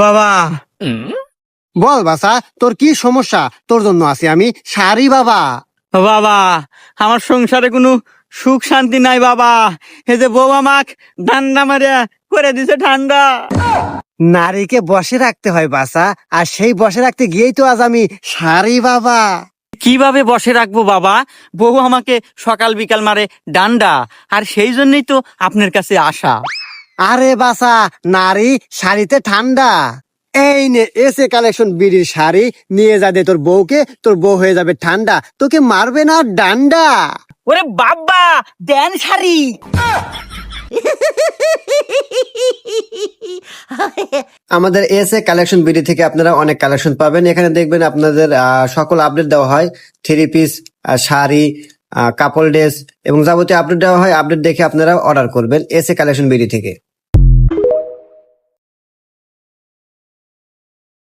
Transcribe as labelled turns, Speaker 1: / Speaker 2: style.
Speaker 1: বাবা,
Speaker 2: বল বাসা, তোর কি সমস্যা? তোর জন্য আছি আমি শাড়ি বাবা।
Speaker 1: বাবা, আমার সংসারে কোনো সুখ শান্তি নাই বাবা। এই যে বউ আমাক ঠান্ডা মারিয়া করে দিছে ঠান্ডা।
Speaker 2: নারীকে বসে রাখতে হয় বাসা, আর সেই বসে রাখতে গিয়েই তো আজ আমি শাড়ি বাবা।
Speaker 1: কিভাবে বসে রাখবো বাবা? বউ আমাকে সকাল বিকাল মারে ডান্ডা, আর সেই জন্যই তো আপনার কাছে আসা।
Speaker 2: আরে বাসা, নারী শাড়িতে ঠান্ডা। এই নে এসে কালেকশন বিড়ির শাড়ি, নিয়ে যা দে তোর বউকে, তোর বউ হয়ে যাবে ঠান্ডা, তোকে মারবে না ডান্ডা।
Speaker 1: ওরে বাবা, দেন শাড়ি।
Speaker 2: আমাদের এসে কালেকশন বিডি থেকে আপনারা অনেক কালেকশন পাবেন। এখানে দেখবেন আপনাদের সকল আপডেট দেওয়া হয়, three piece, sari, couple dress এবং যাবতীয় আপডেট দেওয়া হয়। আপডেট দেখে আপনারা অর্ডার করবেন এসে কালেকশন বিডি থেকে।